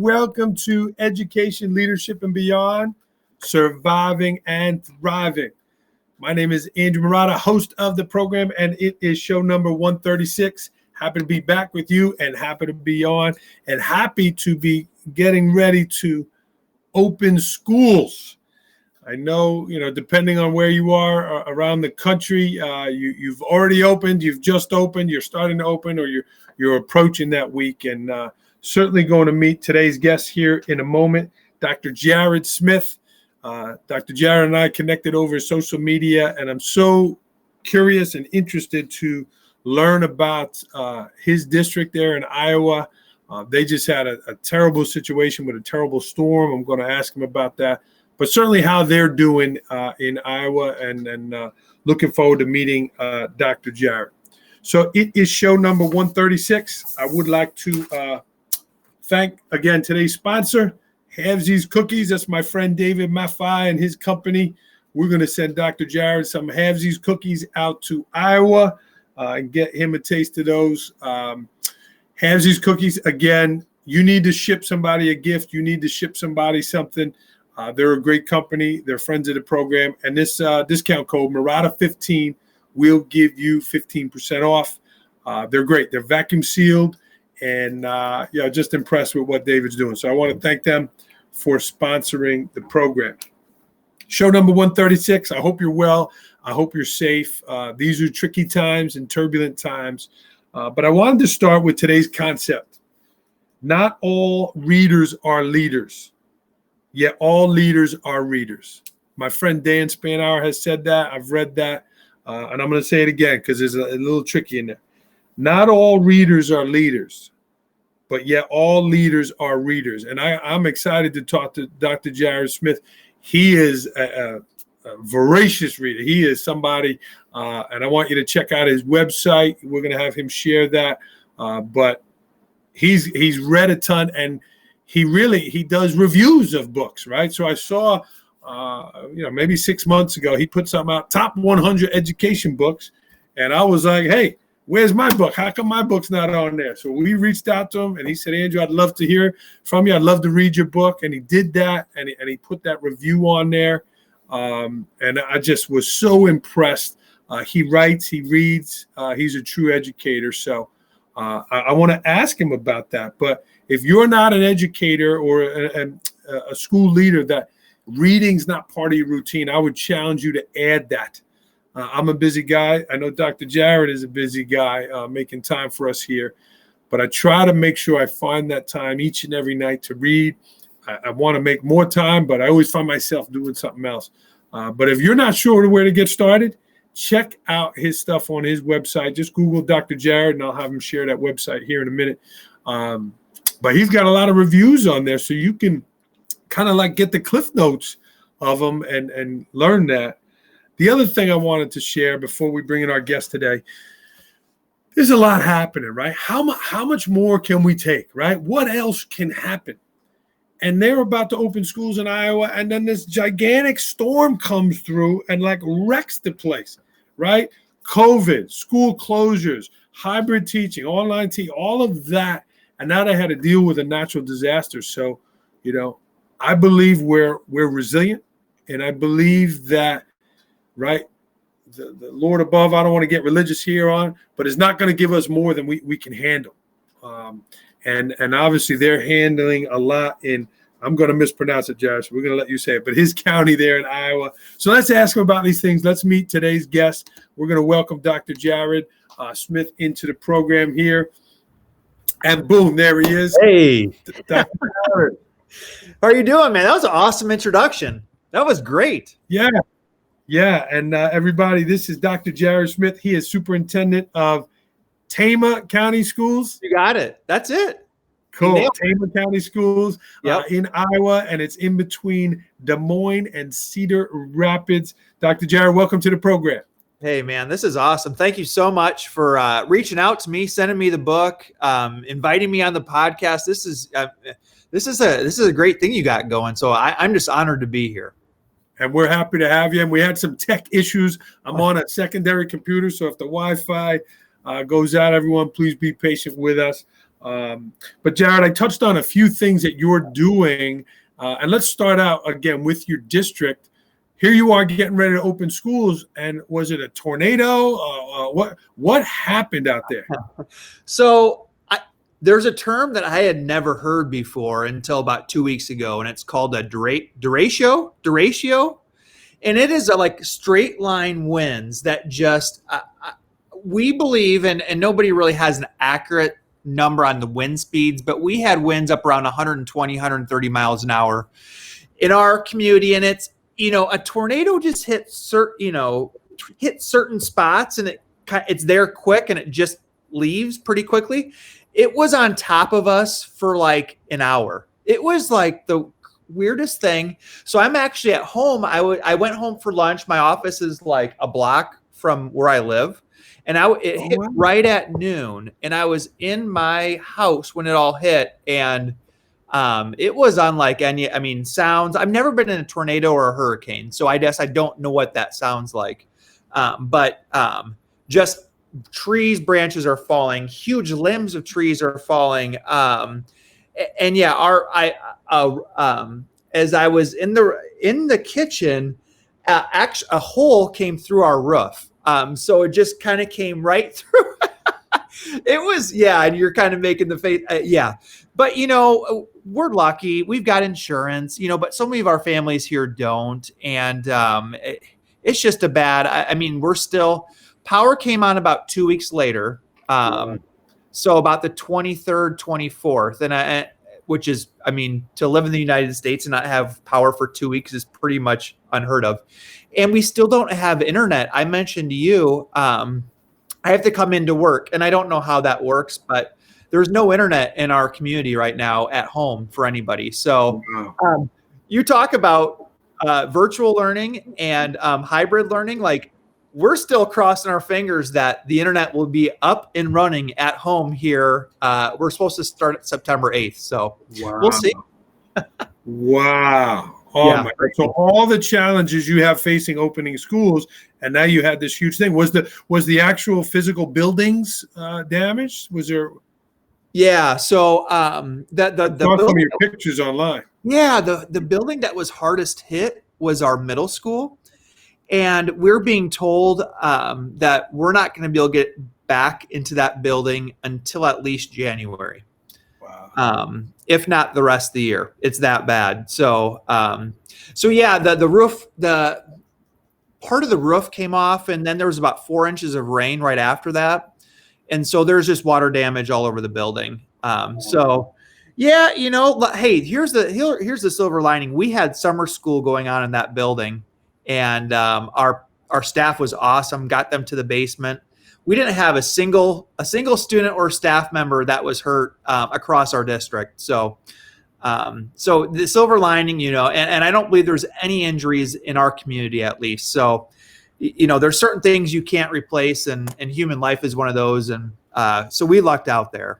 welcome to Education, Leadership, and Beyond, Surviving and Thriving. My name is Andrew Murata, host of the program, and it is show number 136. Happy to be back with you and happy to be on and happy to be getting ready to open schools. I know, depending on where you are around the country, you've already opened, you've just opened, you're starting to open, or you're approaching that week. And certainly going to meet today's guest here in a moment, Dr. Jared Smith. Dr. Jared and I connected over social media, and I'm so curious and interested to learn about his district there in Iowa. They just had a terrible situation with a terrible storm. I'm going to ask him about that. But certainly how they're doing in Iowa, and looking forward to meeting Dr. Jared. So it is show number 136. I would like to thank, again, today's sponsor, Halvesies Cookies. That's my friend David Maffei and his company. We're going to send Dr. Jared some Halvesies Cookies out to Iowa and get him a taste of those. Halvesies Cookies, again, you need to ship somebody a gift. You need to ship somebody something. They're a great company. They're friends of the program. And this discount code, Murata15, will give you 15% off. They're great. They're vacuum sealed. And just impressed with what David's doing. So I want to thank them for sponsoring the program. Show number 136. I hope you're well. I hope you're safe. These are tricky times and turbulent times. But I wanted to start with today's concept. Not all readers are leaders. Yet all leaders are readers. My friend Dan Spanauer has said that. I've read that. And I'm going to say it again because there's a little tricky in there. Not all readers are leaders, but yet all leaders are readers. And I'm excited to talk to Dr. Jared Smith. He is a voracious reader. He is somebody, and I want you to check out his website. We're going to have him share that. But he's read a ton, and he does reviews of books, right? So I saw, maybe 6 months ago, he put something out, top 100 education books. And I was like, hey, where's my book? How come my book's not on there? So we reached out to him, and he said, Andrew, I'd love to hear from you. I'd love to read your book. And he did that, and he put that review on there. And I just was so impressed. He writes, he reads, he's a true educator. So I want to ask him about that. But if you're not an educator or a school leader, that reading's not part of your routine, I would challenge you to add that. I'm a busy guy. I know Dr. Jared is a busy guy, making time for us here. But I try to make sure I find that time each and every night to read. I want to make more time, but I always find myself doing something else. But if you're not sure where to get started, check out his stuff on his website. Just Google Dr. Jared, and I'll have him share that website here in a minute. But he's got a lot of reviews on there, so you can kind of like get the cliff notes of them and learn that. The other thing I wanted to share before we bring in our guest today, there's a lot happening, right? How much more can we take, right? What else can happen? And they're about to open schools in Iowa, and then this gigantic storm comes through and like wrecks the place, right? COVID, school closures, hybrid teaching, online teaching, all of that. And now they had to deal with a natural disaster. So, I believe we're resilient, and I believe that, right, the Lord above, I don't want to get religious here on, but it's not going to give us more than we can handle. And obviously they're handling a lot in, I'm going to mispronounce it, Josh, we're going to let you say it, but his county there in Iowa. So let's ask him about these things. Let's meet today's guest. We're going to welcome Dr. Jared Smith into the program here. And boom, there he is. Hey. Dr. Jared. How are you doing, man? That was an awesome introduction. That was great. Yeah. And everybody, this is Dr. Jared Smith. He is superintendent of Tama County Schools. You got it. That's it. Cool. Tama County Schools in Iowa, and it's in between Des Moines and Cedar Rapids. Dr. Jared, welcome to the program. Hey, man, this is awesome. Thank you so much for reaching out to me, sending me the book, inviting me on the podcast. This is a great thing you got going. So I'm just honored to be here. And we're happy to have you. And we had some tech issues. I'm on a secondary computer, so if the Wi-Fi goes out, everyone, please be patient with us. But Jared, I touched on a few things that you're doing, and let's start out again with your district. Here you are getting ready to open schools, and was it a tornado? What happened out there? So there's a term that I had never heard before until about 2 weeks ago, and it's called a derecho, and it is like straight line winds that just we believe, and nobody really has an accurate number on the wind speeds, but we had winds up around 120, 130 miles an hour in our community, and it's a tornado just hits certain spots, and it's there quick, and it just leaves pretty quickly. It was on top of us for like an hour. It was like the weirdest thing. So I'm actually at home. I went home for lunch. My office is like a block from where I live, and it hit right at noon, and I was in my house when it all hit, and it was unlike any, sounds. I've never been in a tornado or a hurricane, so I guess I don't know what that sounds like. But just trees, branches are falling, huge limbs of trees are falling. And yeah, as I was in the kitchen, actually a hole came through our roof. So it just kind of came right through. It was, yeah. And you're kind of making the face. Yeah. But, we're lucky. We've got insurance, but so many of our families here don't. And it's just a bad, we're still, power came on about 2 weeks later. So about the 23rd, 24th. And which is, to live in the United States and not have power for 2 weeks is pretty much unheard of. And we still don't have internet. I mentioned to you, I have to come into work, and I don't know how that works, but there's no internet in our community right now at home for anybody. So you talk about virtual learning and hybrid learning, like we're still crossing our fingers that the internet will be up and running at home here. We're supposed to start at September 8th. So we'll see. Wow. Oh yeah. My God. So all the challenges you have facing opening schools, and now you had this huge thing. Was the actual physical buildings damaged? Was there? Yeah. So the some of your pictures online. Yeah, the building that was hardest hit was our middle school, and we're being told that we're not going to be able to get back into that building until at least January. Wow. If not the rest of the year. It's that bad. So yeah, the roof, the part of the roof came off, and then there was about 4 inches of rain right after that. And so there's just water damage all over the building. So yeah, hey, here's the silver lining. We had summer school going on in that building, and our staff was awesome, got them to the basement. We didn't have a single student or staff member that was hurt across our district. So the silver lining, and I don't believe there's any injuries in our community at least. So, there's certain things you can't replace, and human life is one of those. And so we lucked out there.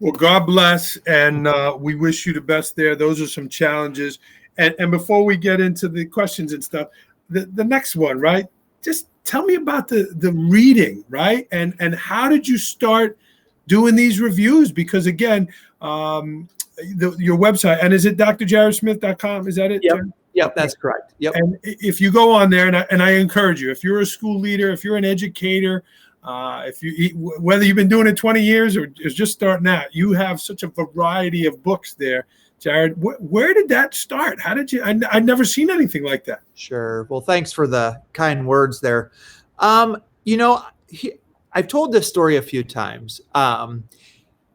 Well, God bless, and we wish you the best there. Those are some challenges. And before we get into the questions and stuff, the next one, right? Just tell me about the reading, right? And how did you start doing these reviews? Because again, your website, and is it drjaredsmith.com? Is that it? Yep, that's correct. Yep. And if you go on there, and I encourage you, if you're a school leader, if you're an educator, whether you've been doing it 20 years or is just starting out, you have such a variety of books there. Jared, where did that start? How did you? I'd never seen anything like that. Sure. Well, thanks for the kind words there. I've told this story a few times.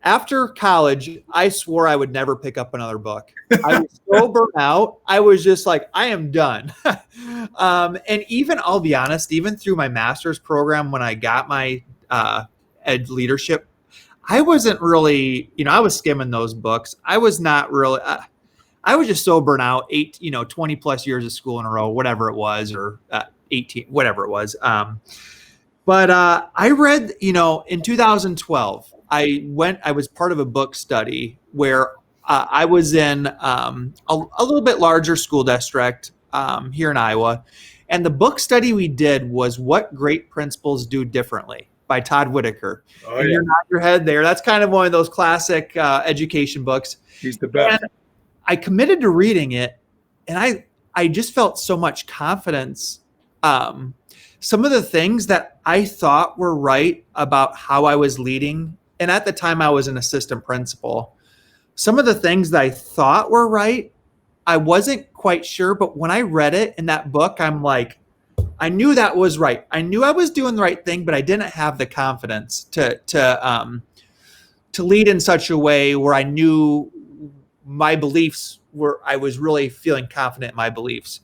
After college, I swore I would never pick up another book. I was so burnt out. I was just like, I am done. And even, I'll be honest, even through my master's program, when I got my ed leadership, I wasn't really, I was skimming those books. I was not really, I was just so burnt out, 20 plus years of school in a row, whatever it was, or 18, whatever it was. But I read, in 2012, I was part of a book study where I was in a little bit larger school district here in Iowa. And the book study we did was What Great Principals Do Differently by by Todd Whitaker. Oh, and yeah. You're Not Your Head There. That's kind of one of those classic education books. He's the best. And I committed to reading it, and I just felt so much confidence. Some of the things that I thought were right about how I was leading, and at the time I was an assistant principal, some of the things that I thought were right, I wasn't quite sure. But when I read it in that book, I'm like, I knew that was right. I knew I was doing the right thing, but I didn't have the confidence to lead in such a way where I knew my beliefs were, I was really feeling confident in my beliefs.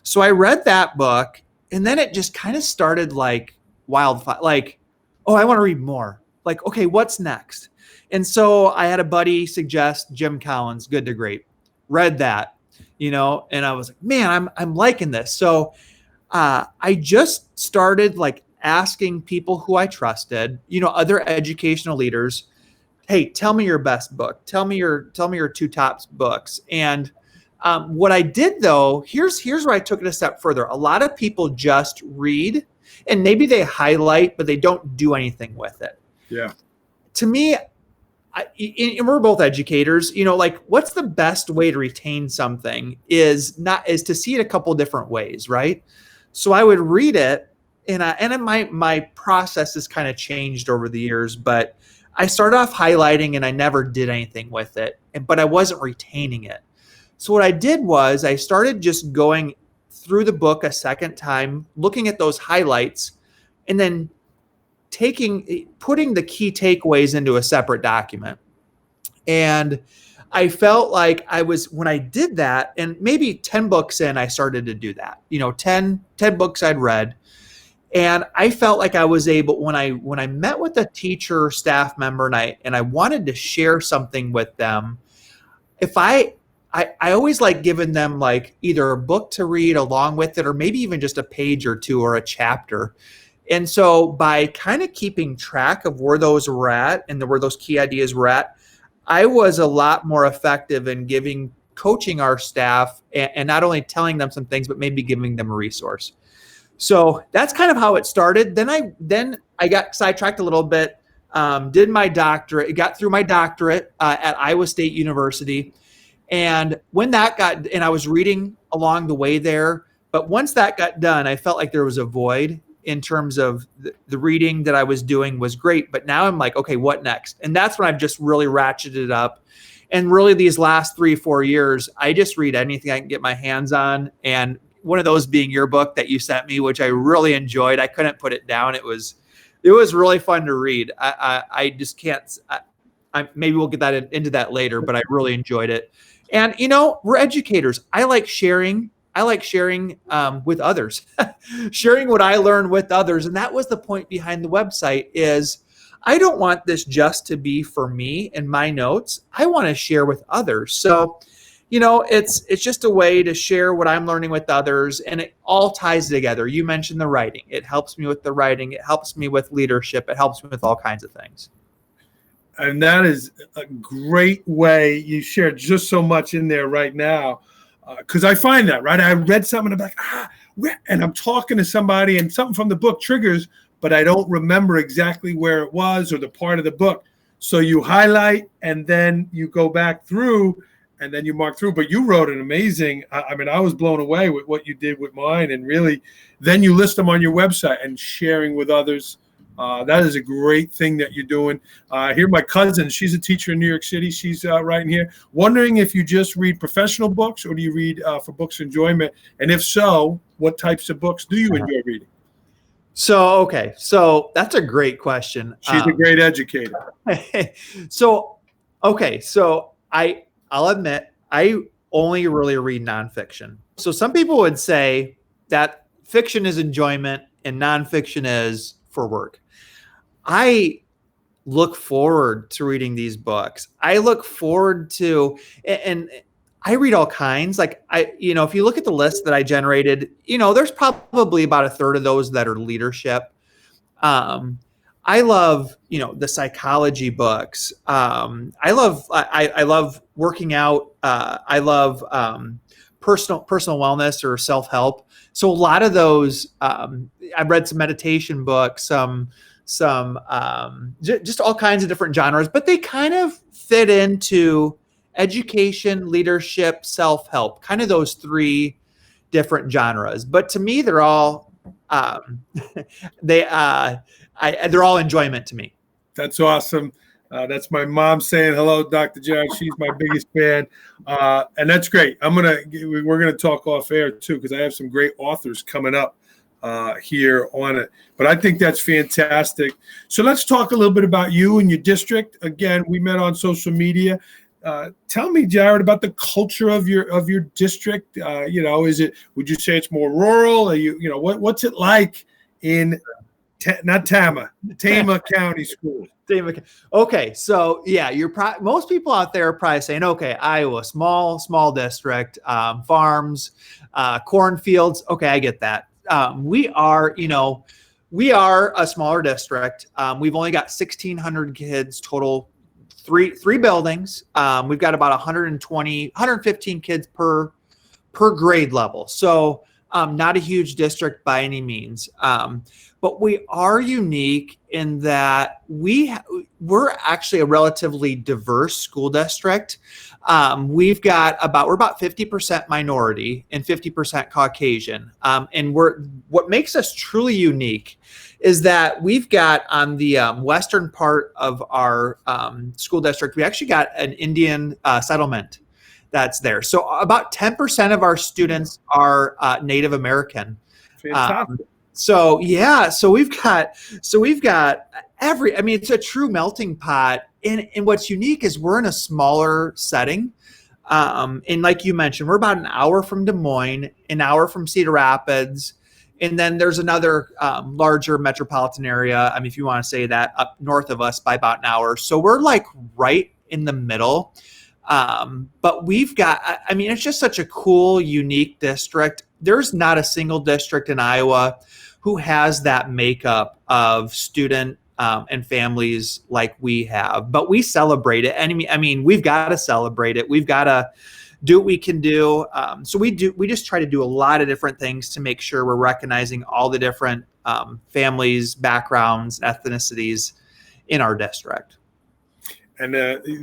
So I read that book, and then it just kind of started like wildfire, like, oh, I want to read more. Like, okay, what's next? And so I had a buddy suggest Jim Collins, Good to Great. Read that, and I was like, man, I'm liking this. So I just started like asking people who I trusted, other educational leaders, hey, tell me your best book. Tell me your two top books. And what I did though, here's where I took it a step further. A lot of people just read and maybe they highlight, but they don't do anything with it. Yeah. To me, and we're both educators, like what's the best way to retain something is to see it a couple different ways, right? So I would read it, and my process has kind of changed over the years, but I started off highlighting and I never did anything with it, but I wasn't retaining it. So what I did was I started just going through the book a second time, looking at those highlights, and then putting the key takeaways into a separate document. And I felt like when I did that, and maybe 10 books in, I started to do that, 10 books I'd read. And I felt like I was able, when I met with a teacher, staff member, and I wanted to share something with them, if I always like giving them like either a book to read along with it, or maybe even just a page or two or a chapter. And so by kind of keeping track of where those were at and where those key ideas were at, I was a lot more effective in coaching our staff and not only telling them some things, but maybe giving them a resource. So that's kind of how it started. Then I got sidetracked a little bit, did my doctorate, got through my doctorate at Iowa State University. And when that and I was reading along the way there, but once that got done, I felt like there was a void in terms of the reading that I was doing was great. But now I'm like, okay, what next? And that's when I've just really ratcheted it up. And really these last 3-4 years, I just read anything I can get my hands on. And one of those being your book that you sent me, which I really enjoyed. I couldn't put it down. It was really fun to read. I just can't, maybe we'll get that into that later, but I really enjoyed it. And, we're educators. I like sharing with others, sharing what I learned with others. And that was the point behind the website is I don't want this just to be for me and my notes. I want to share with others. So, it's just a way to share what I'm learning with others, and it all ties together. You mentioned the writing. It helps me with the writing. It helps me with leadership. It helps me with all kinds of things. And that is a great way. You shared just so much in there right now. Because I find that, right? I read something and I'm like, and I'm talking to somebody and something from the book triggers, but I don't remember exactly where it was or the part of the book. So you highlight and then you go back through and then you mark through. But you wrote an amazing, I was blown away with what you did with mine. And really, then you list them on your website and sharing with others. That is a great thing that you're doing. Here, my cousin, she's a teacher in New York City. She's writing here, wondering if you just read professional books or do you read for books enjoyment? And if so, what types of books do you enjoy reading? So that's a great question. She's a great educator. So I'll admit, I only really read nonfiction. So some people would say that fiction is enjoyment and nonfiction is for work. I look forward to reading these books. I look forward to, and I read all kinds. Like if you look at the list that I generated, there's probably about a third of those that are leadership. I love, the psychology books. I love working out. I love personal wellness or self-help. So a lot of those, I've read some meditation books, some just all kinds of different genres, but they kind of fit into education, leadership, self-help, kind of those three different genres. But to me, they're all they're all enjoyment to me. That's awesome. That's my mom saying hello, Dr. Jared. She's my biggest fan, and that's great. We're gonna talk off air too, because I have some great authors coming up here on it. But I think that's fantastic. So let's talk a little bit about you and your district. Again, we met on social media. Tell me, Jared, about the culture of your district. Would you say it's more rural? What's it like in Tama County Schools? Okay, so yeah, most people out there are probably saying, okay, Iowa, small district, farms, cornfields. Okay, I get that. We are a smaller district. We've only got 1,600 kids total, three buildings. We've got about 115 kids per grade level. So not a huge district by any means. But we are unique in that we're actually a relatively diverse school district. We're about 50% minority and 50% Caucasian. And what makes us truly unique is that we've got on the western part of our school district, we actually got an Indian settlement that's there. So about 10% of our students are Native American. Fantastic. So we've got it's a true melting pot. And what's unique is we're in a smaller setting. And like you mentioned, we're about an hour from Des Moines, an hour from Cedar Rapids. And then there's another larger metropolitan area, if you want to say that, up north of us by about an hour. So we're like right in the middle. But we've got, it's just such a cool, unique district. There's not a single district in Iowa who has that makeup of student and families like we have, but we celebrate it. And we've got to celebrate it. We've got to do what we can do. So we just try to do a lot of different things to make sure we're recognizing all the different families, backgrounds, ethnicities in our district. And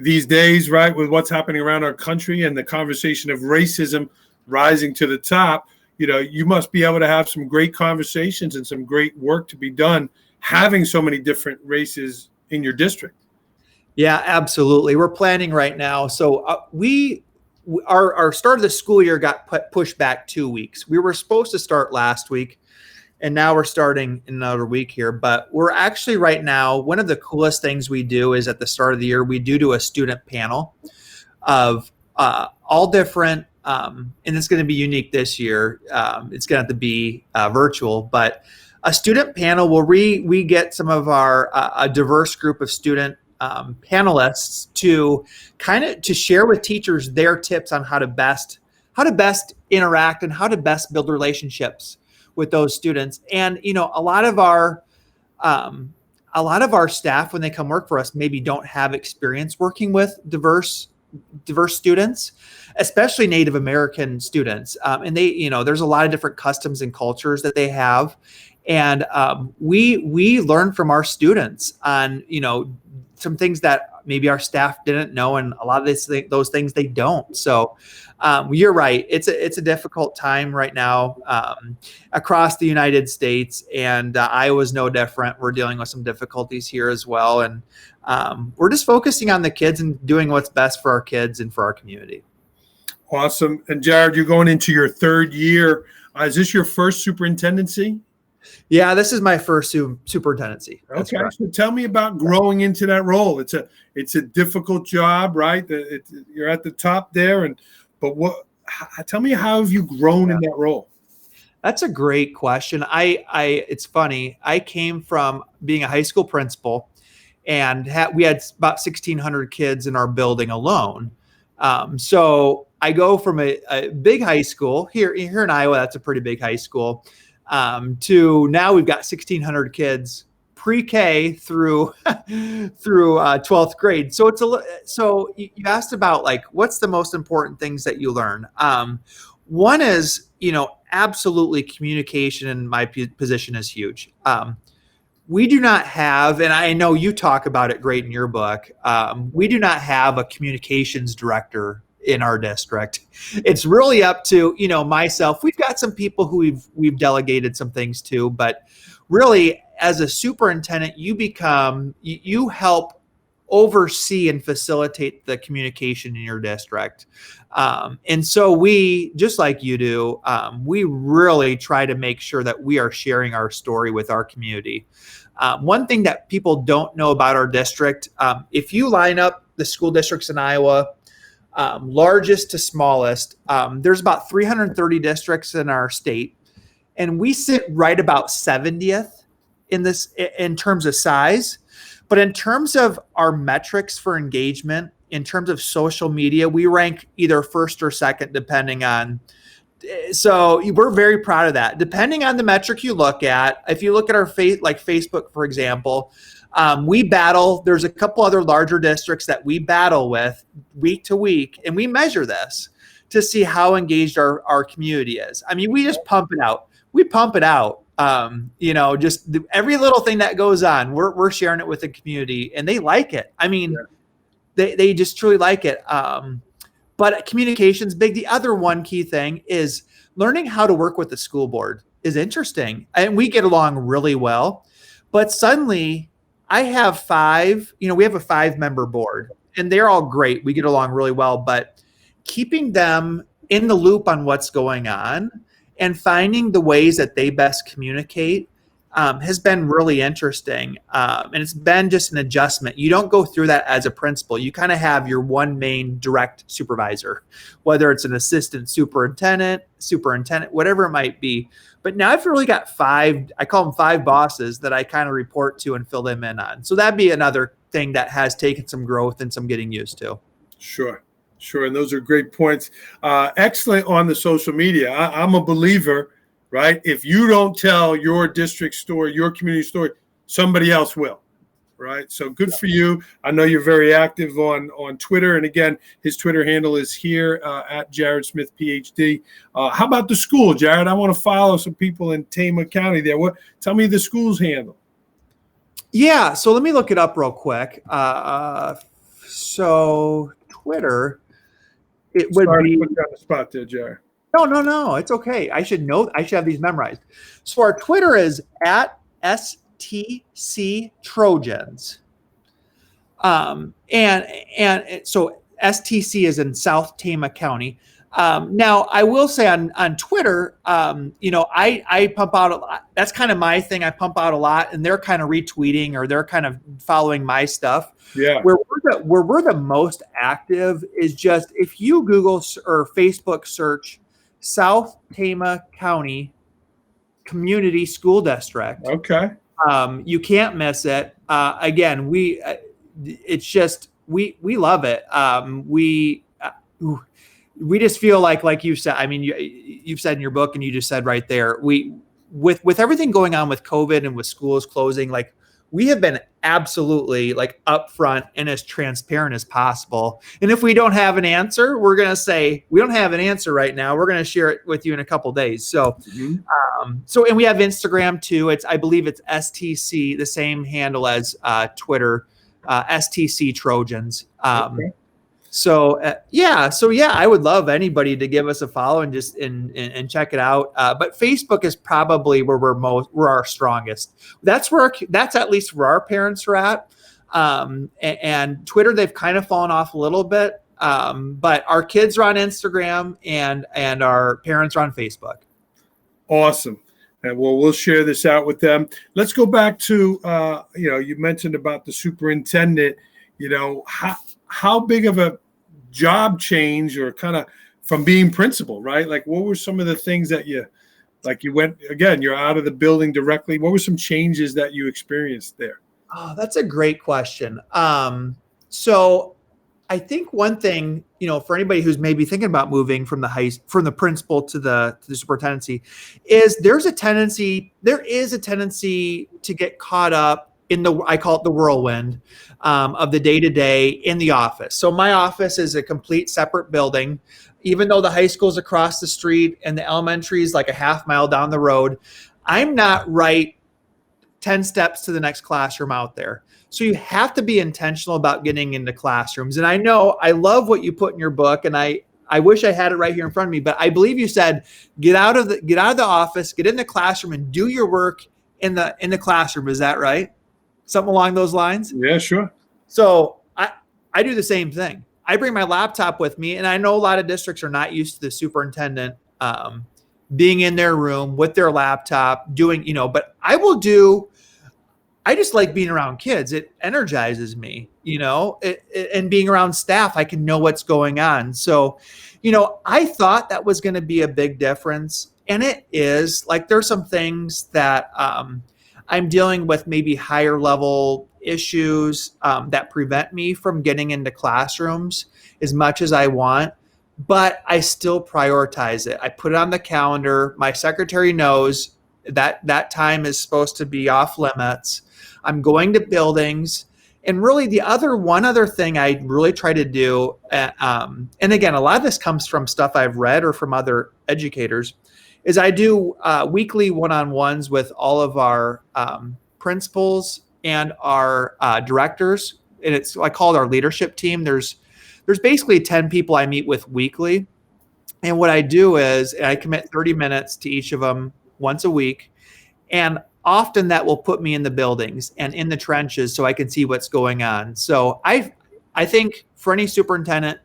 these days, right, with what's happening around our country and the conversation of racism rising to the top, you must be able to have some great conversations and some great work to be done having so many different races in your district. Yeah, absolutely. We're planning right now. So our start of the school year got pushed back 2 weeks. We were supposed to start last week, and now we're starting in another week here. But we're actually right now, one of the coolest things we do is at the start of the year, we do a student panel of all different, and it's going to be unique this year. It's going to have to be virtual, but a student panel where we get some of our a diverse group of student panelists to share with teachers their tips on how to best interact and how to best build relationships with those students. And a lot of our staff, when they come work for us, maybe don't have experience working with diverse students, especially Native American students. And they, there's a lot of different customs and cultures that they have. And we learn from our students on, some things that maybe our staff didn't know, and a lot of those things they don't. So you're right. It's a difficult time right now across the United States, and Iowa's no different. We're dealing with some difficulties here as well. And we're just focusing on the kids and doing what's best for our kids and for our community. Awesome. And Jared, you're going into your third year. Is this your first superintendency? Yeah, this is my first superintendency. Okay, so tell me about growing into that role. It's a difficult job, right? You're at the top there, tell me, how have you grown in that role? That's a great question. It's funny. I came from being a high school principal, and we had about 1,600 kids in our building alone. So I go from a big high school here in Iowa. That's a pretty big high school. To now we've got 1,600 kids pre-K through 12th grade. So so you asked about what's the most important things that you learn. One is, absolutely communication in my position is huge. we do not have, and I know you talk about it great in your book, we do not have a communications director in our district. It's really up to, myself. We've got some people who we've delegated some things to, but really as a superintendent, you help oversee and facilitate the communication in your district. And so we, just like you do, we really try to make sure that we are sharing our story with our community. One thing that people don't know about our district, if you line up the school districts in Iowa, largest to smallest, there's about 330 districts in our state, and we sit right about 70th in terms of size. But in terms of our metrics for engagement, in terms of social media, we rank either first or second, depending on. So we're very proud of that. Depending on the metric you look at, if you look at our Facebook, for example, we battle. There's a couple other larger districts that we battle with week to week, and we measure this to see how engaged our community is. I mean, we just pump it out. We pump it out. Just every little thing that goes on, we're sharing it with the community, and they like it. I mean, they just truly like it. But communication's big. The other one key thing is learning how to work with the school board is interesting, and we get along really well. But suddenly, I have we have a 5-member board, and they're all great. We get along really well, but keeping them in the loop on what's going on and finding the ways that they best communicate has been really interesting. And it's been just an adjustment. You don't go through that as a principal. You kind of have your one main direct supervisor, whether it's an assistant superintendent, whatever it might be. But now I've really got 5, I call them 5 bosses that I kind of report to and fill them in on. So that'd be another thing that has taken some growth and some getting used to. Sure. And those are great points. Excellent on the social media. I'm a believer, right? If you don't tell your district story, your community story, somebody else will, right? So good for you. I know you're very active on Twitter. And again, his Twitter handle is here at Jared Smith, PhD. How about the school, Jared? I want to follow some people in Tama County there. Tell me the school's handle. Yeah, so let me look it up real quick. So Twitter, it would be. Put you on the spot there, Jared. No, it's okay. I should have these memorized. So our Twitter is at STC Trojans. And so STC is in South Tama County. Now I will say on Twitter, I pump out a lot. That's kind of my thing. I pump out a lot, and they're kind of retweeting or they're kind of following my stuff. Yeah. Where we're the most active is just if you Google or Facebook search South Tama County Community School District. Okay. You can't miss it. Again, it's just we love it. We just feel like you said. I mean, you've said in your book, and you just said right there. With everything going on with COVID and with schools closing, we have been absolutely upfront and as transparent as possible. And if we don't have an answer, we're going to say we don't have an answer right now. We're going to share it with you in a couple of days. So, and we have Instagram too. I believe it's STC, the same handle as Twitter, STC Trojans. Okay. So I would love anybody to give us a follow and just and check it out. But Facebook is probably where we're our strongest. That's at least where our parents are at. And Twitter, they've kind of fallen off a little bit. But our kids are on Instagram and our parents are on Facebook. Awesome. And we'll share this out with them. Let's go back to you mentioned about the superintendent. How big of a job change or kind of from being principal, right? What were some of the things that you went, again, you're out of the building directly. What were some changes that you experienced there? Oh, that's a great question. So I think one thing, for anybody who's maybe thinking about moving from the principal to the superintendency is there is a tendency to get caught up in I call it the whirlwind of the day-to-day in the office. So my office is a complete separate building, even though the high school is across the street and the elementary is a half mile down the road. I'm not right 10 steps to the next classroom out there. So you have to be intentional about getting into classrooms. And I know I love what you put in your book, and I wish I had it right here in front of me, but I believe you said get out of the office, get in the classroom, and do your work in the classroom. Is that right? Something along those lines? Yeah, sure. So I do the same thing. I bring my laptop with me, and I know a lot of districts are not used to the superintendent being in their room with their laptop doing, but I just like being around kids. It energizes me, and being around staff, I can know what's going on. So, I thought that was going to be a big difference. And it is. Like, there's some things that I'm dealing with, maybe higher level issues that prevent me from getting into classrooms as much as I want. But I still prioritize it. I put it on the calendar. My secretary knows that time is supposed to be off limits. I'm going to buildings. And really one other thing I really try to do, and again, a lot of this comes from stuff I've read or from other educators, is I do weekly one-on-ones with all of our principals and our directors. And I call it our leadership team. There's basically 10 people I meet with weekly. And what I do is I commit 30 minutes to each of them once a week. And often that will put me in the buildings and in the trenches so I can see what's going on. So I think for any superintendent,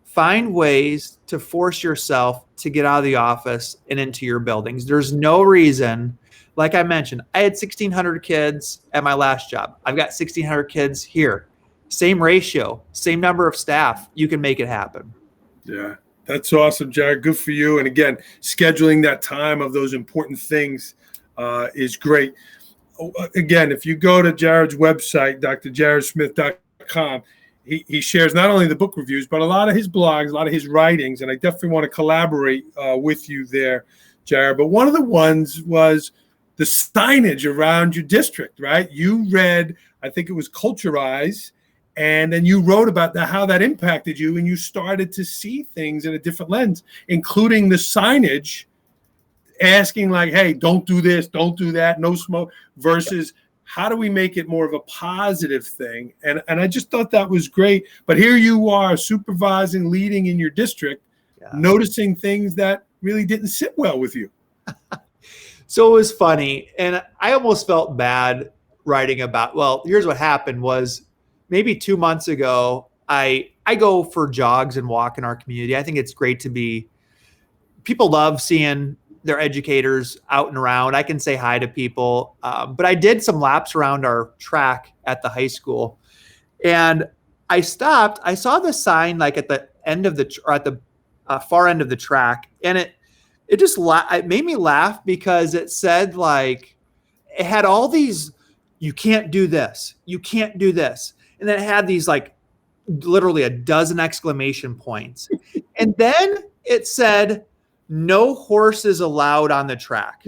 find ways to force yourself to get out of the office and into your buildings. There's no reason, like I mentioned, I had 1,600 kids at my last job. I've got 1,600 kids here. Same ratio, same number of staff. You can make it happen. Yeah, that's awesome, Jared. Good for you. And again, scheduling that time of those important things is great. Again, if you go to Jared's website, drjaredsmith.com, he shares not only the book reviews, but a lot of his blogs, a lot of his writings. And I definitely want to collaborate with you there, Jared. But one of the ones was the signage around your district, right? You read, I think it was Culturize, and then you wrote about how that impacted you, and you started to see things in a different lens, including the signage asking like, hey, don't do this, don't do that, no smoke, versus how do we make it more of a positive thing? And I just thought that was great. But here you are supervising, leading in your district, noticing things that really didn't sit well with you. So it was funny. And I almost felt bad writing about, well, here's what happened was maybe 2 months ago, I go for jogs and walk in our community. I think it's great people love seeing their educators out and around. I can say hi to people. But I did some laps around our track at the high school. And I stopped. I saw the sign like at the end of at the far end of the track. And it made me laugh because it said like, it had all these, you can't do this, you can't do this. And then it had these like literally a dozen exclamation points. And then it said, no horses allowed on the track.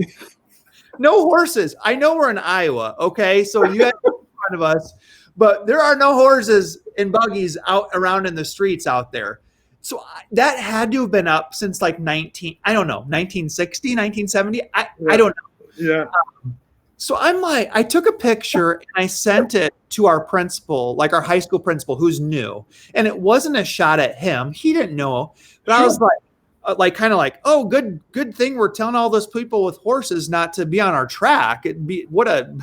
No horses. I know we're in Iowa, okay? So you have in front of us, but there are no horses and buggies out around in the streets out there. So that had to have been up since like 1960, 1970. I don't know. Yeah. So I'm like, I took a picture and I sent it to our principal, like our high school principal who's new. And it wasn't a shot at him. He didn't know. But I was kind of like, oh, good thing we're telling all those people with horses not to be on our track. It'd be what a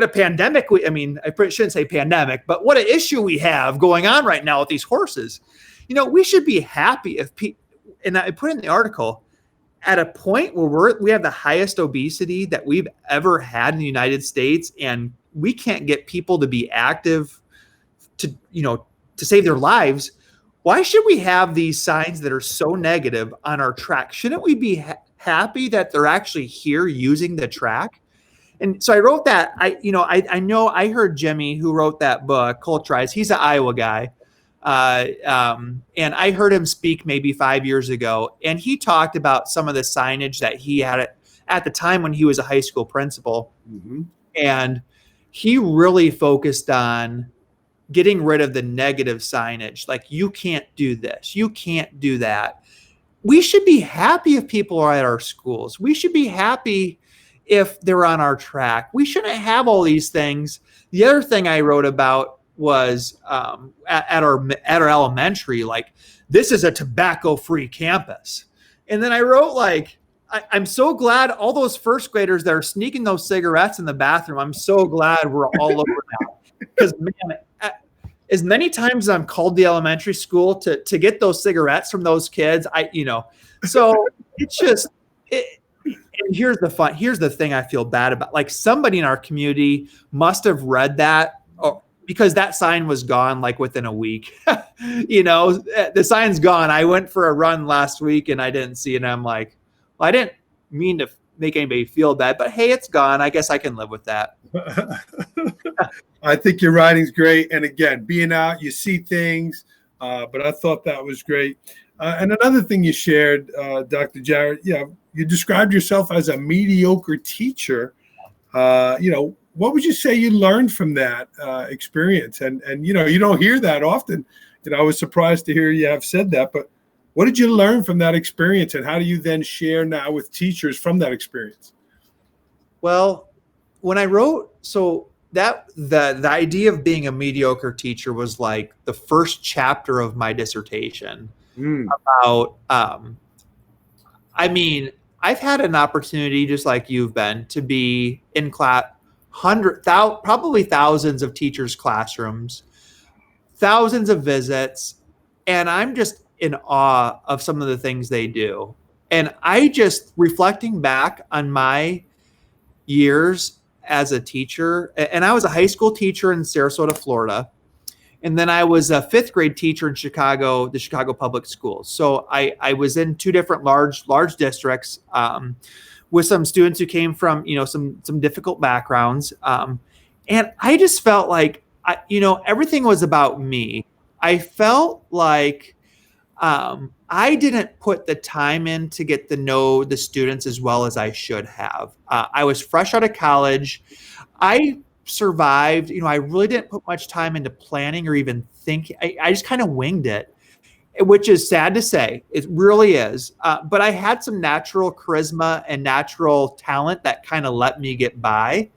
pandemic. I shouldn't say pandemic, but what an issue we have going on right now with these horses. We should be happy if people, and I put in the article, at a point where we have the highest obesity that we've ever had in the United States, and we can't get people to be active to save their lives. Why should we have these signs that are so negative on our track? Shouldn't we be happy that they're actually here using the track? And so I wrote that. I know I heard Jimmy, who wrote that book, Culturize. He's an Iowa guy. And I heard him speak maybe 5 years ago, and he talked about some of the signage that he had at the time when he was a high school principal. Mm-hmm. And he really focused on getting rid of the negative signage. Like, you can't do this, you can't do that. We should be happy if people are at our schools. We should be happy if they're on our track. We shouldn't have all these things. The other thing I wrote about was at our elementary, like, this is a tobacco-free campus. And then I wrote, like, I'm so glad all those first graders that are sneaking those cigarettes in the bathroom, I'm so glad we're all over that. Because, man, as many times as I'm called the elementary school to get those cigarettes from those kids, so it's just, and here's the thing I feel bad about. Like, somebody in our community must have read that, because that sign was gone like within a week. The sign's gone. I went for a run last week and I didn't see it. And I'm like, well, I didn't mean to make anybody feel bad, but hey, it's gone. I guess I can live with that. I think your writing's great. And again, being out, you see things, but I thought that was great. And another thing you shared, Dr. Jarrett, you described yourself as a mediocre teacher. What would you say you learned from that experience? And you don't hear that often. I was surprised to hear you have said that, but what did you learn from that experience, and how do you then share now with teachers from that experience? Well, when I wrote, so that the idea of being a mediocre teacher was like the first chapter of my dissertation about, I've had an opportunity, just like you've been, to be in class, probably thousands of teachers' classrooms, thousands of visits, and I'm just in awe of some of the things they do. And I just, reflecting back on my years as a teacher, and I was a high school teacher in Sarasota, Florida, and then I was a fifth grade teacher in Chicago, the Chicago Public Schools. So I was in two different large districts, with some students who came from, some difficult backgrounds. And I just felt like, everything was about me. I felt like I didn't put the time in to get to know the students as well as I should have. I was fresh out of college. I survived. I really didn't put much time into planning or even thinking. I just kind of winged it, which is sad to say. It really is. But I had some natural charisma and natural talent that kind of let me get by.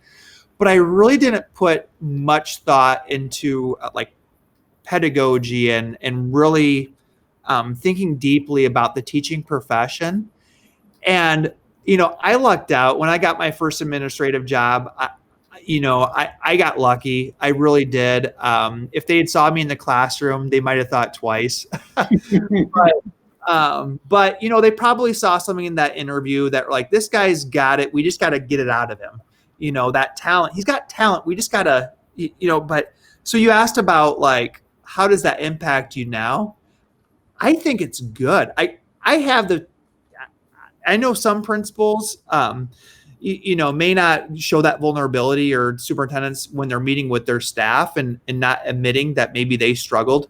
But I really didn't put much thought into like pedagogy and really thinking deeply about the teaching profession. And, I lucked out when I got my first administrative job. I got lucky. I really did. If they had saw me in the classroom, they might have thought twice. But they probably saw something in that interview that, like, this guy's got it. We just got to get it out of him. That talent. He's got talent. We just got to, but so you asked about, like, how does that impact you now? I think it's good. I know some principals, may not show that vulnerability, or superintendents when they're meeting with their staff and not admitting that maybe they struggled.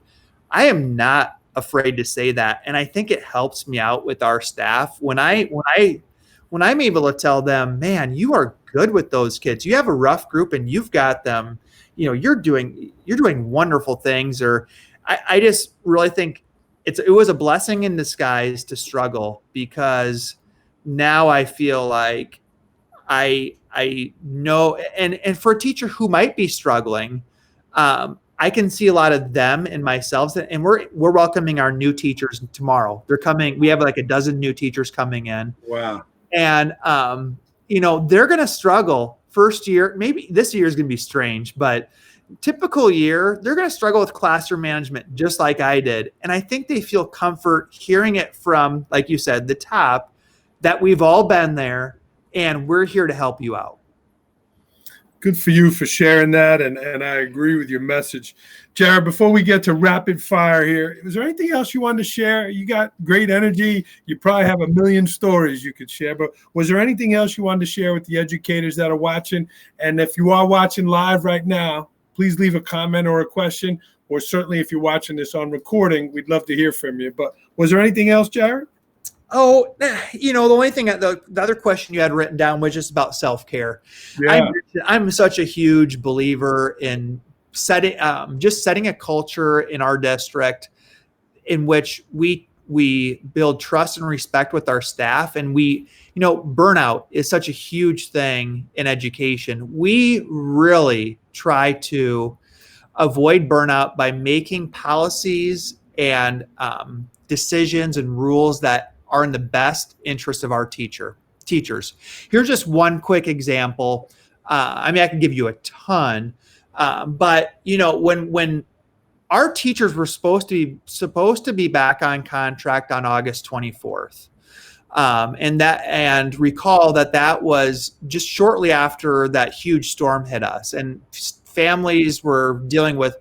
I am not afraid to say that. And I think it helps me out with our staff when I'm able to tell them, man, you are good with those kids. You have a rough group and you've got them, you're doing wonderful things. Or I just really think it was a blessing in disguise to struggle, because now I feel like I know, and for a teacher who might be struggling, I can see a lot of them and myself. And we're welcoming our new teachers tomorrow. They're coming. We have like a dozen new teachers coming in. Wow. And they're going to struggle first year. Maybe this year is going to be strange, but typical year, they're going to struggle with classroom management just like I did. And I think they feel comfort hearing it from, like you said, the top, that we've all been there and we're here to help you out. Good for you for sharing that. And I agree with your message. Jared, before we get to rapid fire here, is there anything else you wanted to share? You got great energy. You probably have a million stories you could share, but was there anything else you wanted to share with the educators that are watching? And if you are watching live right now, please leave a comment or a question, or certainly if you're watching this on recording, we'd love to hear from you. But was there anything else, Jared? Oh, the only thing, the other question you had written down was just about self-care. Yeah. I'm such a huge believer in setting a culture in our district in which we we build trust and respect with our staff, and burnout is such a huge thing in education. We really try to avoid burnout by making policies and decisions and rules that are in the best interest of our teachers. Here's just one quick example. I can give you a ton, but when our teachers were supposed to be back on contract on August 24th. And recall that was just shortly after that huge storm hit us, and families were dealing with,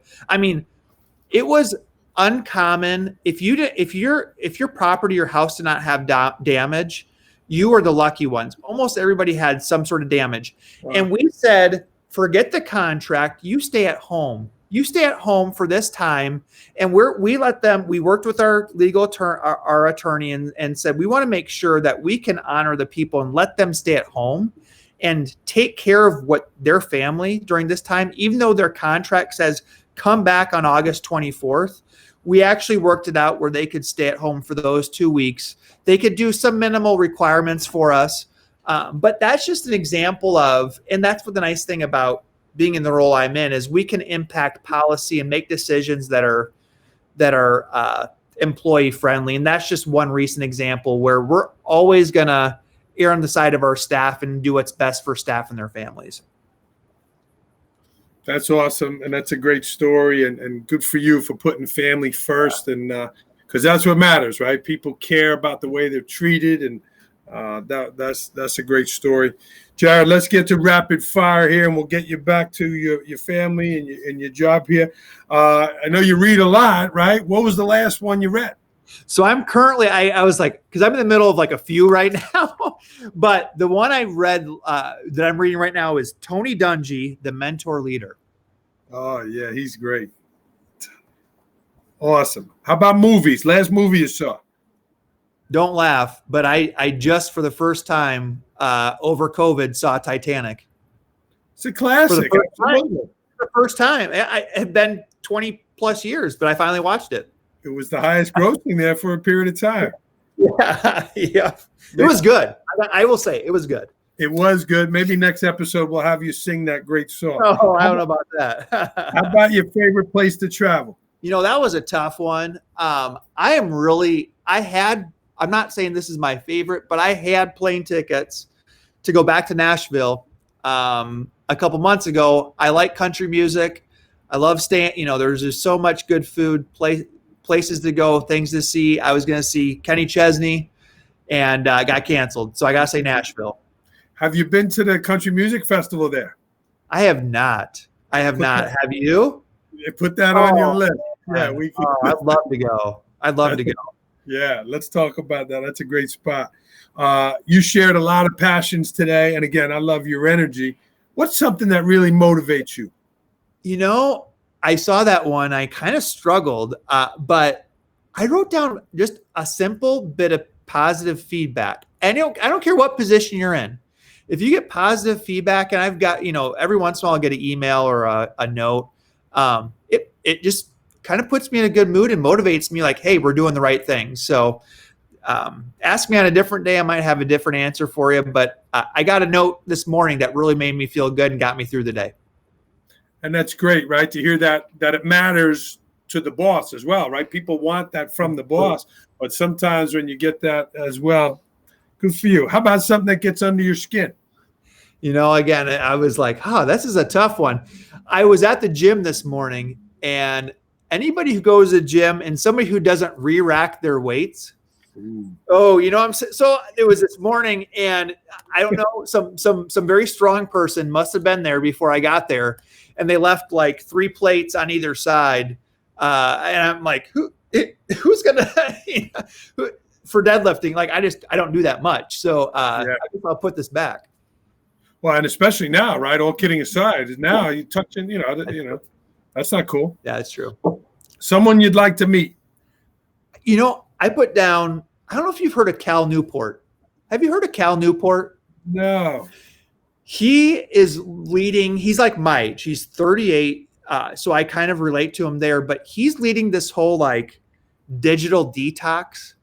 it was uncommon. If your property or house did not have damage, you were the lucky ones. Almost everybody had some sort of damage. Wow. And we said, forget the contract, you stay at home. You stay at home for this time. And we worked with our legal attorney and said, we want to make sure that we can honor the people and let them stay at home and take care of what their family during this time, even though their contract says come back on August 24th. We actually worked it out where they could stay at home for those 2 weeks. They could do some minimal requirements for us. But that's just an example of, and that's what the nice thing about being in the role I'm in is we can impact policy and make decisions that are employee friendly. And that's just one recent example where we're always going to err on the side of our staff and do what's best for staff and their families. That's awesome. And that's a great story, and good for you for putting family first. And because that's what matters, right? People care about the way they're treated. And that's a great story. Jared, let's get to rapid fire here, and we'll get you back to your family and your job here. I know you read a lot, right? What was the last one you read? So I'm currently, I was like, because I'm in the middle of like a few right now, but the one I read that I'm reading right now is Tony Dungy, The Mentor Leader. Oh, yeah, he's great. Awesome. How about movies? Last movie you saw? Don't laugh, but I just for the first time over COVID saw Titanic. It's a classic. For the first time. It had been 20 plus years, but I finally watched it. It was the highest grossing there for a period of time. Yeah. It was good. I will say it was good. It was good. Maybe next episode we'll have you sing that great song. Oh, I don't know about that. How about your favorite place to travel? That was a tough one. I'm not saying this is my favorite, but I had plane tickets to go back to Nashville a couple months ago. I like country music. I love staying, there's just so much good food, places to go, things to see. I was going to see Kenny Chesney and got canceled. So I got to say Nashville. Have you been to the country music festival there? I have not. Have you? Put that on your list. Yeah, I'd love to go. Yeah, let's talk about that. That's a great spot. You shared a lot of passions today. And again, I love your energy. What's something that really motivates you? I saw that one. I kind of struggled, but I wrote down just a simple bit of positive feedback. And I don't care what position you're in. If you get positive feedback, and I've got, every once in a while I'll get an email or a note, it just kind of puts me in a good mood and motivates me like, hey, we're doing the right thing. So ask me on a different day. I might have a different answer for you. But I got a note this morning that really made me feel good and got me through the day. And that's great, right? To hear that it matters to the boss as well, right? People want that from the boss. But sometimes when you get that as well, good for you. How about something that gets under your skin? Again, I was like, this is a tough one. I was at the gym this morning, and anybody who goes to the gym and somebody who doesn't re-rack their weights. Ooh. Oh, so it was this morning, and I don't know, some very strong person must have been there before I got there, and they left like 3 plates on either side. And I'm like, who's gonna for deadlifting? Like, I don't do that much. So I guess I'll put this back. Well, and especially now, right? All kidding aside, now you touching, that's not cool. Yeah, that's true. Someone you'd like to meet. I put down, I don't know if you've heard of Cal Newport. Have you heard of Cal Newport? No. He is leading, he's like my age. He's 38. So I kind of relate to him there, but he's leading this whole like digital detox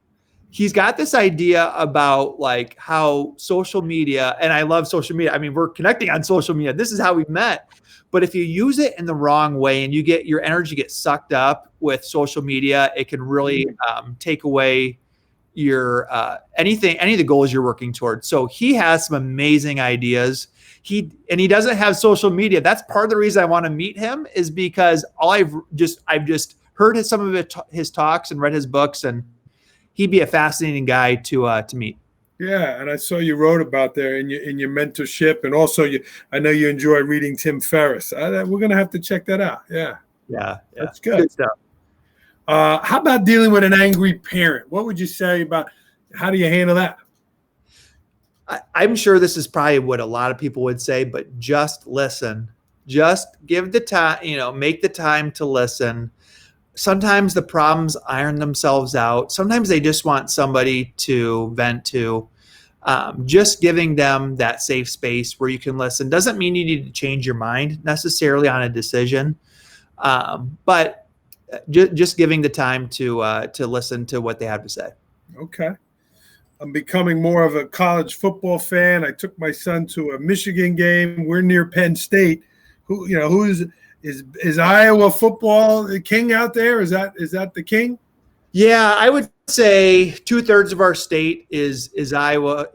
he's got this idea about like how social media, and I love social media. I mean, we're connecting on social media. This is how we met. But if you use it in the wrong way and you get your energy gets sucked up with social media, it can really take away your any of the goals you're working towards. So he has some amazing ideas. He doesn't have social media. That's part of the reason I want to meet him, is because I've just heard some of his talks and read his books, and he'd be a fascinating guy to meet. Yeah, and I saw you wrote about there in your mentorship, and also I know you enjoy reading Tim Ferriss. We're gonna have to check that out. Yeah, that's good stuff. How about dealing with an angry parent? What would you say about how do you handle that? I'm sure this is probably what a lot of people would say, but just listen. Just give the time. Make the time to listen. Sometimes the problems iron themselves out. Sometimes they just want somebody to vent to. Just giving them that safe space where you can listen doesn't mean you need to change your mind necessarily on a decision, but just giving the time to listen to what they have to say. Okay. I'm becoming more of a college football fan. I took my son to a Michigan game. We're near Penn State. Is Iowa football the king out there? Is that the king? Yeah, I would say 2/3 of our state is Iowa.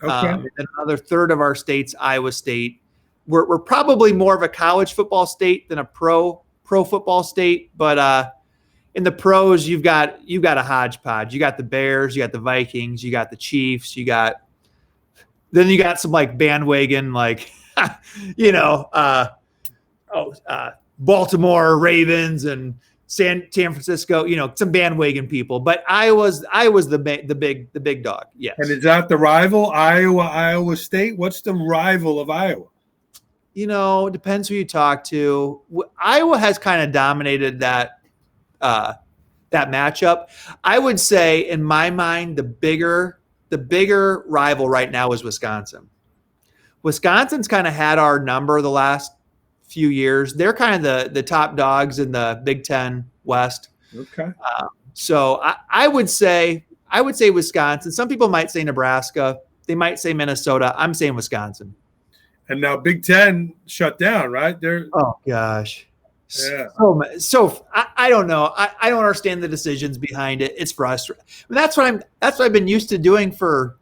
Okay. And another third of our state's Iowa State. We're probably more of a college football state than a pro football state, but in the pros, you've got a hodgepodge. You got the Bears, you got the Vikings, you got the Chiefs, then you got some like bandwagon, like Baltimore Ravens and San Francisco, some bandwagon people. But Iowa's the big dog. Yes. And is that the rival, Iowa State? What's the rival of Iowa? It depends who you talk to. Iowa has kind of dominated that matchup. I would say, in my mind, the bigger rival right now is Wisconsin. Wisconsin's kind of had our number the last few years. They're kind of the top dogs in the Big Ten West. Okay. So I would say Wisconsin. Some people might say Nebraska. They might say Minnesota. I'm saying Wisconsin. And now Big Ten shut down, right? Oh gosh. Yeah. So I don't know. I don't understand the decisions behind it. It's frustrating. That's what I've been used to doing for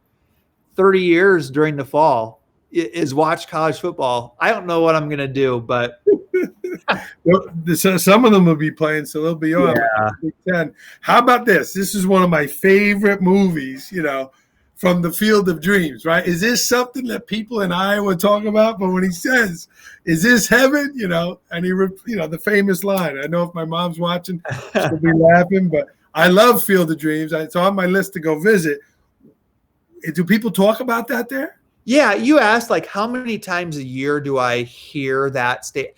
30 years during the fall is watch college football. I don't know what I'm going to do, but some of them will be playing, so they'll be on. Yeah. Big Ten. How about this? This is one of my favorite movies, from the Field of Dreams, right? Is this something that people in Iowa talk about? But when he says, "Is this heaven?" And he, the famous line. I know if my mom's watching, she'll be laughing. But I love Field of Dreams. It's on my list to go visit. Do people talk about that there? Yeah, you asked like how many times a year do I hear that state?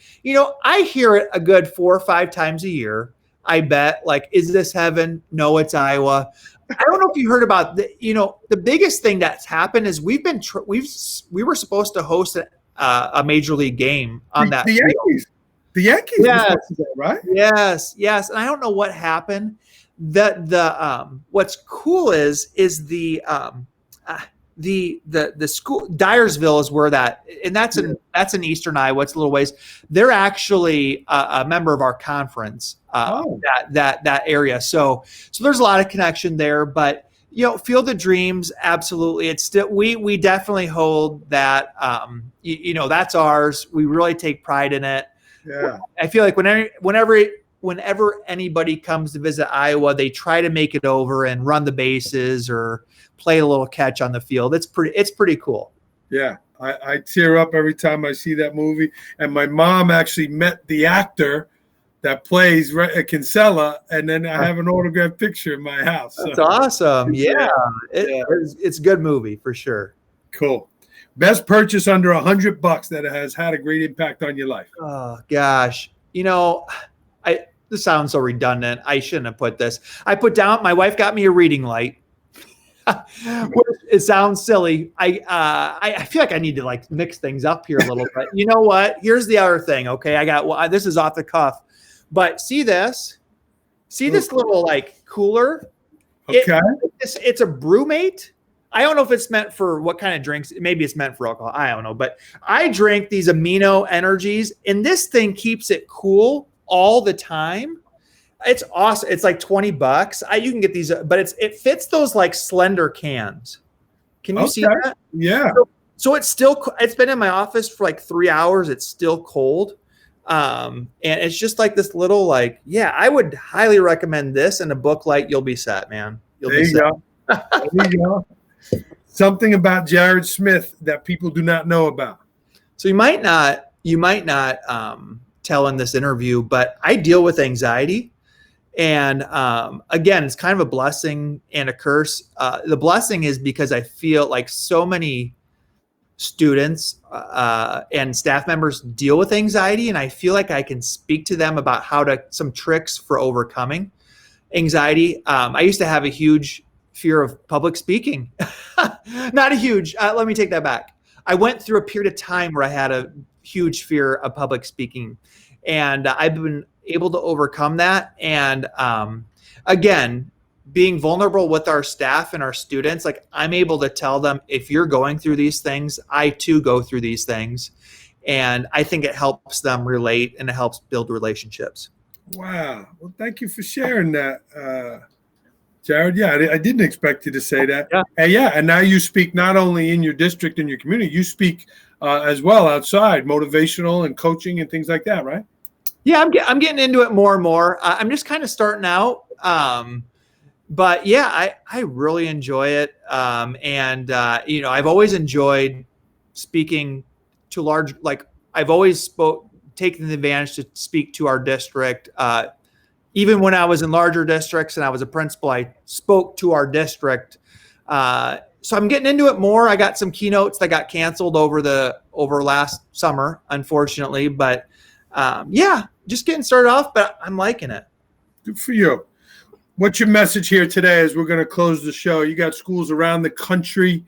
I hear it a good 4 or 5 times a year. I bet. Like, is this heaven? No, it's Iowa. I don't know if you heard about the biggest thing that's happened is we were supposed to host a major league game on that. The Yankees. The Yankees. Yes. Right. Yes. And I don't know what happened. What's cool is the school Dyersville is where that, and that's in eastern Iowa. It's a little ways. They're actually a member of our conference. That area. So there's a lot of connection there. But Field of Dreams, absolutely. It's still we definitely hold that. That's ours. We really take pride in it. Yeah. I feel like whenever anybody comes to visit Iowa, they try to make it over and run the bases or play a little catch on the field. It's pretty cool. Yeah. I tear up every time I see that movie. And my mom actually met the actor that plays Kinsella, and then I have an autographed picture in my house. That's awesome. Yeah. It's a good movie for sure. Cool. Best purchase under $100 that has had a great impact on your life. Oh gosh. This sounds so redundant. I shouldn't have put this. My wife got me a reading light. It sounds silly. I feel like I need to like mix things up here a little bit. You know what? Here's the other thing. Okay. This is off the cuff, but see this little like cooler. Okay. It's a brewmate. I don't know if it's meant for what kind of drinks. Maybe it's meant for alcohol. I don't know. But I drink these amino energies, and this thing keeps it cool all the time. It's awesome. It's like $20. You can get these, but it fits those like slender cans. Can you see that? Yeah. So it's been in my office for like 3 hours. It's still cold. And it's just like this little, like, yeah, I would highly recommend this and a book light. You'll be set, man. There you go. There you go. Something about Jared Smith that people do not know about. So you might not tell in this interview, but I deal with anxiety. And again, it's kind of a blessing and a curse. The blessing is because I feel like so many students and staff members deal with anxiety, and I feel like I can speak to them about some tricks for overcoming anxiety. I used to have a huge fear of public speaking. Not a huge, let me take that back. I went through a period of time where I had a huge fear of public speaking, and I've been able to overcome that. And again, being vulnerable with our staff and our students, like I'm able to tell them, if you're going through these things, I too go through these things. And I think it helps them relate and it helps build relationships. Wow. Well, thank you for sharing that, Jared. Yeah, I didn't expect you to say that. Yeah. And now you speak not only in your district and your community, you speak as well outside, motivational and coaching and things like that, right? Yeah, I'm getting into it more and more. I'm just kind of starting out. But yeah, I really enjoy it. I've always enjoyed speaking to large, like I've always taken the advantage to speak to our district. Even when I was in larger districts and I was a principal, I spoke to our district. So I'm getting into it more. I got some keynotes that got canceled over last summer, unfortunately. But just getting started off, but I'm liking it. Good for you. What's your message here today as we're going to close the show? You got schools around the country.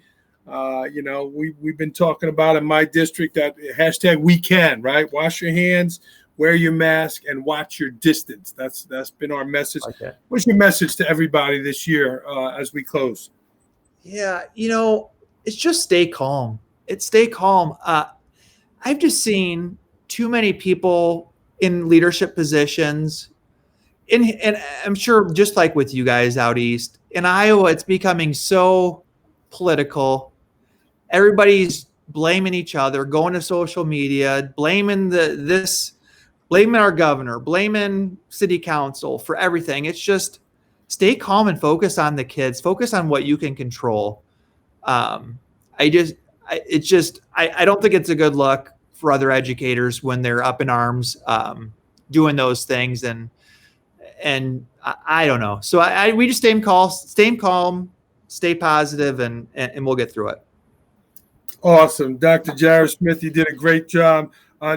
We've been talking about in my district that hashtag we can, right? Wash your hands, wear your mask, and watch your distance. That's been our message. Okay. What's your message to everybody this year as we close? Yeah, it's just stay calm. Stay calm. I've just seen too many people in leadership positions. And I'm sure just like with you guys out east, in Iowa, it's becoming so political. Everybody's blaming each other, going to social media, blaming blaming our governor, blaming city council for everything. It's just stay calm and focus on the kids. Focus on what you can control. I don't think it's a good look for other educators when they're up in arms doing those things. And I don't know. So we just stay calm, stay positive, and we'll get through it. Awesome. Dr. Jared Smith, you did a great job.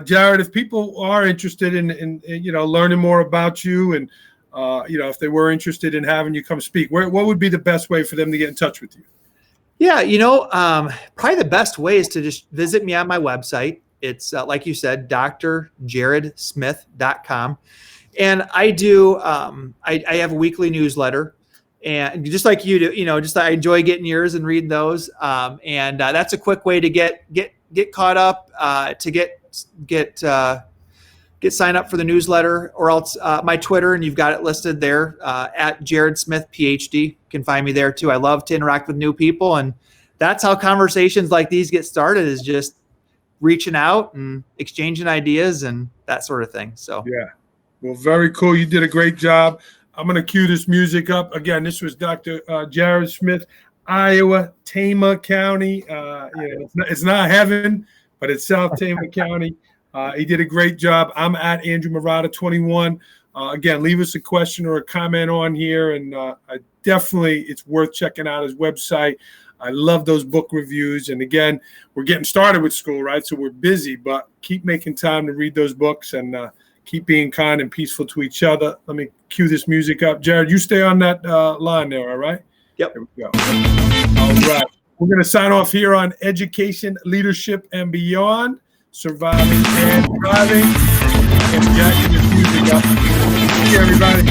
Jared, if people are interested in learning more about you and, if they were interested in having you come speak, what would be the best way for them to get in touch with you? Yeah, probably the best way is to just visit me on my website. It's like you said, drjaredsmith.com. And I do, I have a weekly newsletter, and just like you do, I enjoy getting yours and reading those. And that's a quick way to get caught up, to get signed up for the newsletter, or else my Twitter, and you've got it listed there at Jared Smith PhD. You can find me there too. I love to interact with new people, and that's how conversations like these get started, is just reaching out and exchanging ideas and that sort of thing. So yeah. Well, very cool. You did a great job. I'm going to cue this music up. Again, this was Dr. Jared Smith, Iowa, Tama County. It's not heaven, but it's South Tama County. He did a great job. I'm at Andrew Murata 21. Again, leave us a question or a comment on here. And it's worth checking out his website. I love those book reviews. And again, we're getting started with school, right? So we're busy, but keep making time to read those books and keep being kind and peaceful to each other. Let me cue this music up. Jared, you stay on that line there, all right? Yep. There we go. All right. We're going to sign off here on Education, Leadership, and Beyond, Surviving and Thriving. And jacking this music up. See you, everybody.